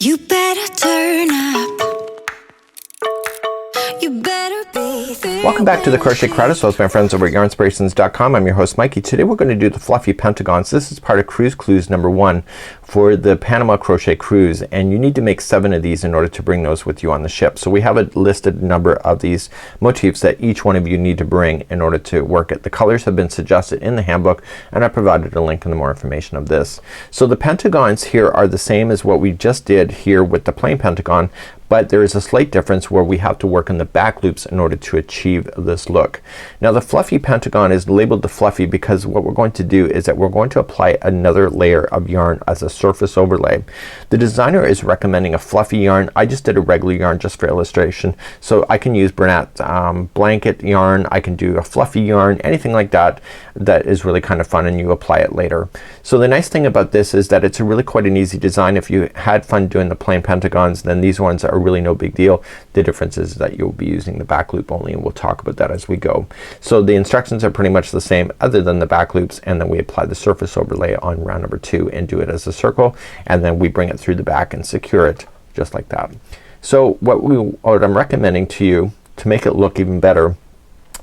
You better turn up. You better be there. Welcome back to the Crochet Cruise with my friends over at yarnspirations.com. I'm your host Mikey. Today we're going to do the fluffy pentagons. This is part of cruise clues number 1 for the Panama Crochet Cruise, and you need to make 7 of these in order to bring those with you on the ship. So we have a listed number of these motifs that each one of you need to bring in order to work it. The colors have been suggested in the handbook, and I provided a link in the more information of this. So the pentagons here are the same as what we just did here with the plain pentagon, but there is a slight difference where we have to work in the back loops in order to achieve this look. Now the fluffy pentagon is labeled the fluffy because what we're going to do is that we're going to apply another layer of yarn as a surface overlay. The designer is recommending a fluffy yarn. I just did a regular yarn just for illustration, so I can use Bernat blanket yarn, I can do a fluffy yarn, anything like that that is really kind of fun, and you apply it later. So the nice thing about this is that it's really quite an easy design. If you had fun doing the plain pentagons, then these ones are really no big deal. The difference is that you'll be using the back loop only, and we'll talk about that as we go. So the instructions are pretty much the same other than the back loops, and then we apply the surface overlay on round number 2 and do it as a circle, and then we bring it through the back and secure it just like that. So what I'm recommending to you to make it look even better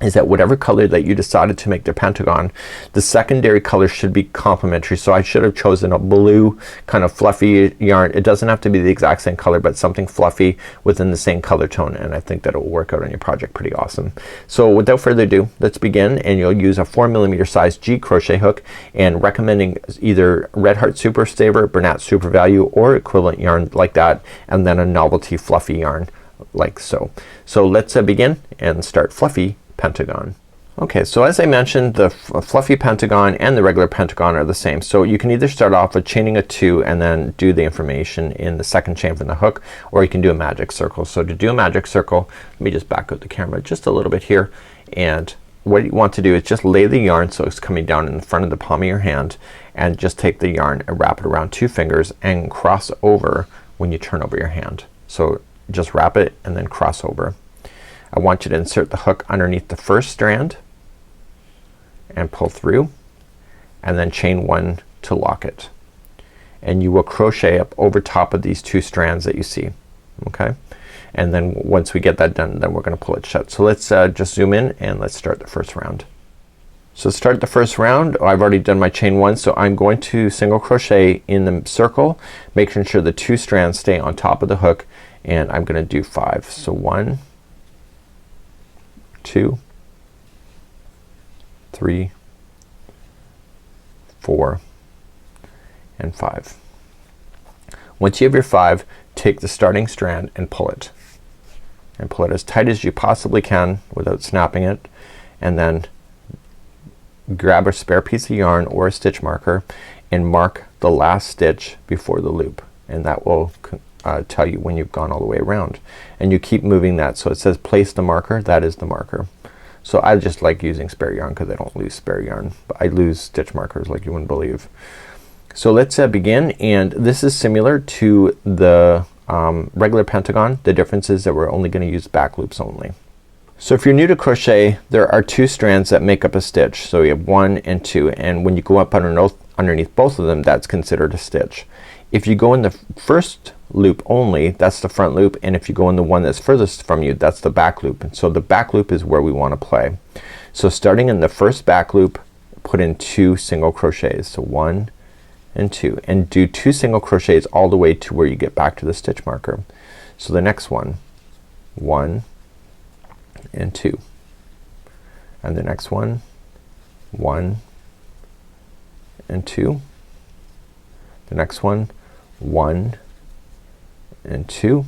is that whatever color that you decided to make the pentagon, the secondary color should be complementary. So I should have chosen a blue kind of fluffy yarn. It doesn't have to be the exact same color, but something fluffy within the same color tone, and I think that it will work out on your project pretty awesome. So without further ado, let's begin. And you'll use a 4mm size G crochet hook, and recommending either Red Heart Super Saver, Bernat Super Value, or equivalent yarn like that, and then a novelty fluffy yarn like so. So let's begin and start fluffy pentagon. Okay, so as I mentioned, the fluffy pentagon and the regular pentagon are the same. So you can either start off with chaining a 2 and then do the information in the second chain from the hook, or you can do a magic circle. So to do a magic circle, let me just back out the camera just a little bit here, and what you want to do is just lay the yarn so it's coming down in the front of the palm of your hand, and just take the yarn and wrap it around 2 fingers and cross over when you turn over your hand. So just wrap it and then cross over. I want you to insert the hook underneath the first strand and pull through, and then chain 1 to lock it, and you will crochet up over top of these 2 strands that you see. Okay, and then once we get that done, then we're gonna pull it shut. So let's just zoom in and let's start the first round. So start the first round. I've already done my chain 1, so I'm going to single crochet in the circle, making sure the 2 strands stay on top of the hook, and I'm gonna do 5. So 1, 2, 3, 4, and 5. Once you have your 5, take the starting strand and pull it. And pull it as tight as you possibly can without snapping it, and then grab a spare piece of yarn or a stitch marker and mark the last stitch before the loop, and that will tell you when you've gone all the way around. And you keep moving that, so it says place the marker, that is the marker. So I just like using spare yarn because I don't lose spare yarn, but I lose stitch markers like you wouldn't believe. So let's begin, and this is similar to the regular pentagon. The difference is that we're only gonna use back loops only. So if you're new to crochet, there are 2 strands that make up a stitch. So you have 1 and 2, and when you go up underneath both of them, that's considered a stitch. If you go in the first loop only, that's the front loop, and if you go in the one that's furthest from you, that's the back loop. And so the back loop is where we want to play. So starting in the first back loop, put in 2 single crochets. So 1 and 2, and do 2 single crochets all the way to where you get back to the stitch marker. So the next one, 1 and 2, and the next one, 1 and 2, the next one, 1 and 2,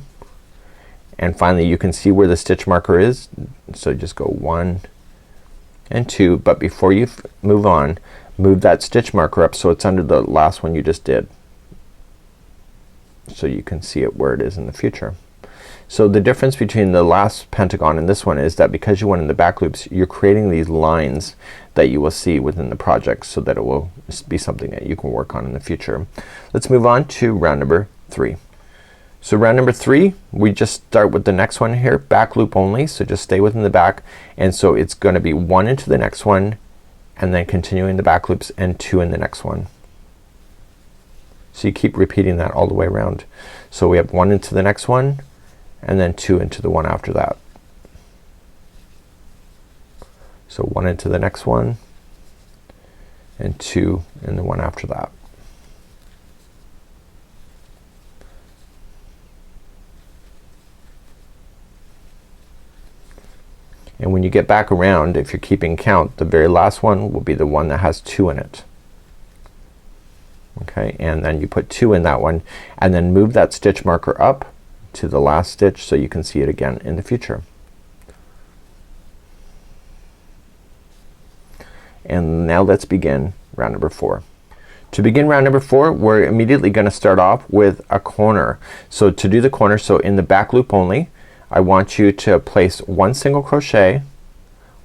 and finally you can see where the stitch marker is, so just go 1 and 2, but before you move on, move that stitch marker up so it's under the last one you just did, so you can see it where it is in the future. So the difference between the last pentagon and this one is that because you went in the back loops, you're creating these lines that you will see within the project, so that it will be something that you can work on in the future. Let's move on to round number 3. So round number 3, we just start with the next one here, back loop only, so just stay within the back, and so it's gonna be 1 into the next one, and then continuing the back loops, and 2 in the next one. So you keep repeating that all the way around. So we have 1 into the next one and then 2 into the one after that. So 1 into the next one and 2 in the one after that. And when you get back around, if you're keeping count, the very last one will be the one that has 2 in it. Okay, and then you put 2 in that one and then move that stitch marker up to the last stitch so you can see it again in the future. And now let's begin round number 4. To begin round number 4, we're immediately gonna start off with a corner. So to do the corner, so in the back loop only, I want you to place 1 single crochet,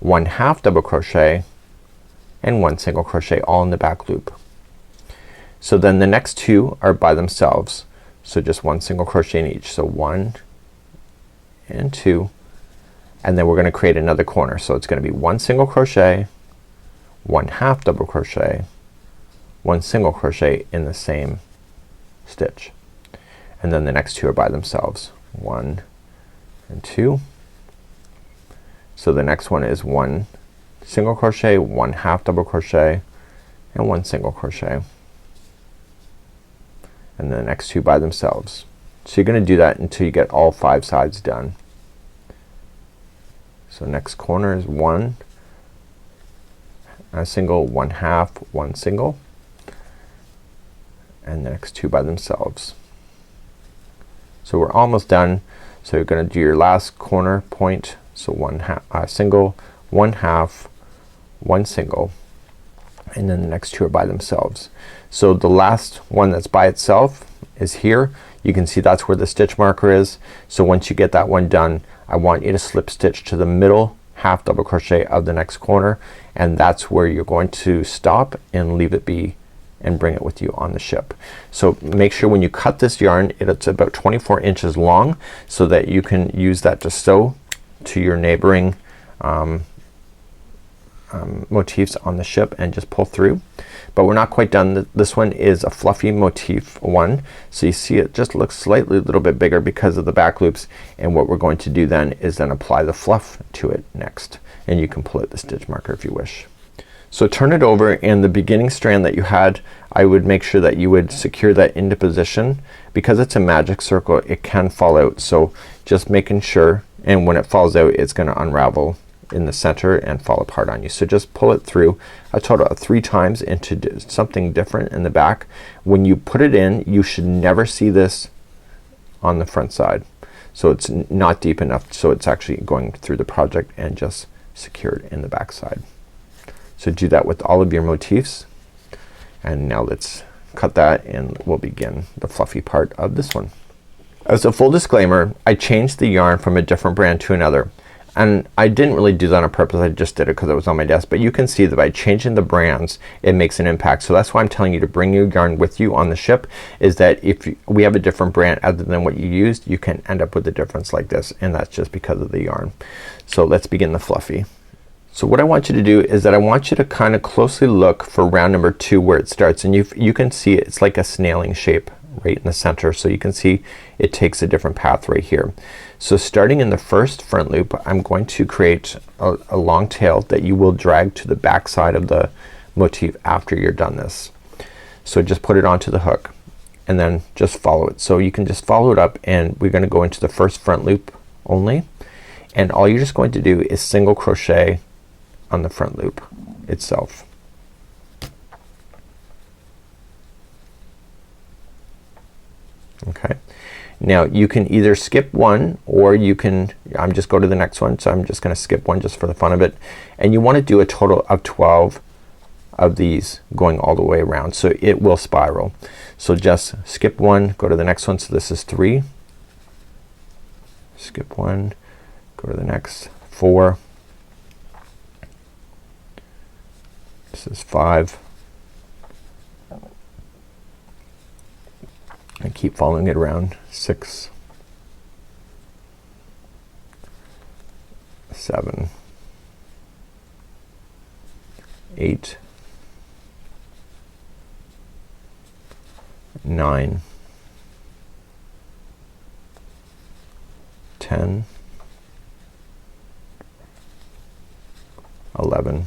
1 half double crochet, and 1 single crochet all in the back loop. So then the next 2 are by themselves. So just 1 single crochet in each. So 1 and 2, and then we're gonna create another corner. So it's gonna be 1 single crochet, 1 half double crochet, 1 single crochet in the same stitch, and then the next 2 are by themselves. 1 and 2. So the next one is 1 single crochet, 1 half double crochet, and 1 single crochet, and then the next 2 by themselves. So you're gonna do that until you get all 5 sides done. So next corner is 1 single, 1 half, 1 single, and the next 2 by themselves. So we're almost done. So you're gonna do your last corner point. So 1 half, single, 1 half, 1 single, and then the next 2 are by themselves. So the last one that's by itself is here. You can see that's where the stitch marker is. So once you get that one done, I want you to slip stitch to the middle half double crochet of the next corner, and that's where you're going to stop and leave it be and bring it with you on the ship. So make sure when you cut this yarn, it's about 24 inches long so that you can use that to sew to your neighboring motifs on the ship and just pull through. But we're not quite done. This one is a fluffy motif one, so you see it just looks slightly a little bit bigger because of the back loops, and what we're going to do then is then apply the fluff to it next, and you can pull out the stitch marker if you wish. So turn it over, and the beginning strand that you had, I would make sure that you would secure that into position. Because it's a magic circle, it can fall out, so just making sure, and when it falls out it's gonna unravel in the center and fall apart on you. So just pull it through a total of 3 times into something different in the back. When you put it in, you should never see this on the front side. So it's not deep enough, so it's actually going through the project and just secured in the back side. So do that with all of your motifs, and now let's cut that and we'll begin the fluffy part of this one. As a full disclaimer, I changed the yarn from a different brand to another, and I didn't really do that on purpose. I just did it because it was on my desk, but you can see that by changing the brands it makes an impact. So that's why I'm telling you to bring your yarn with you on the ship, is that if we have a different brand other than what you used, you can end up with a difference like this, and that's just because of the yarn. So let's begin the fluffy. So what I want you to do is that I want you to kind of closely look for round number 2 where it starts, and you can see it's like a snailing shape right in the center. So you can see it takes a different path right here. So starting in the first front loop, I'm going to create a long tail that you will drag to the back side of the motif after you're done this. So just put it onto the hook and then just follow it. So you can just follow it up, and we're gonna go into the first front loop only, and all you're just going to do is single crochet on the front loop itself. Okay, now you can either skip one, or you can just go to the next one. So I'm just gonna skip one just for the fun of it, and you want to do a total of 12 of these going all the way around, so it will spiral. So just skip one, go to the next one. So this is 3, skip one, go to the next 4, this is 5, and keep following it around. 6, 7, 8, 9, 10, 11,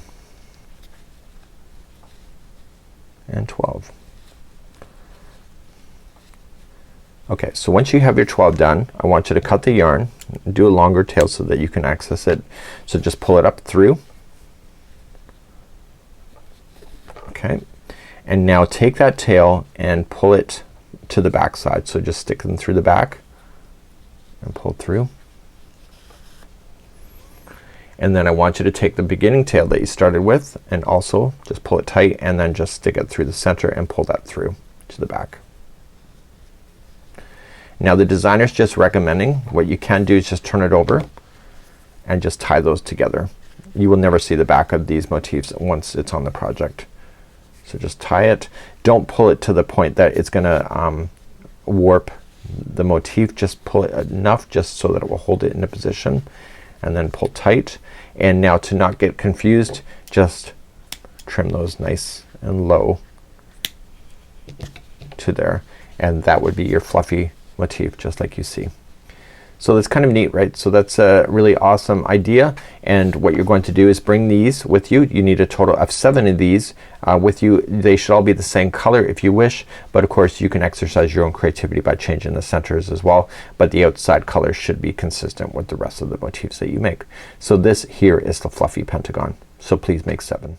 and 12. Okay, so once you have your 12 done, I want you to cut the yarn, do a longer tail so that you can access it. So just pull it up through. Okay, and now take that tail and pull it to the back side. So just stick them through the back and pull through. And then I want you to take the beginning tail that you started with and also just pull it tight and then just stick it through the center and pull that through to the back. Now the designer's just recommending, what you can do is just turn it over and just tie those together. You will never see the back of these motifs once it's on the project. So just tie it. Don't pull it to the point that it's gonna warp the motif. Just pull it enough just so that it will hold it in a position and then pull tight. And now to not get confused, just trim those nice and low to there, and that would be your fluffy motif just like you see. So that's kind of neat, right? So that's a really awesome idea, and what you're going to do is bring these with you. You need a total of 7 of these with you. They should all be the same color if you wish, but of course you can exercise your own creativity by changing the centers as well, but the outside color should be consistent with the rest of the motifs that you make. So this here is the fluffy pentagon. So please make 7.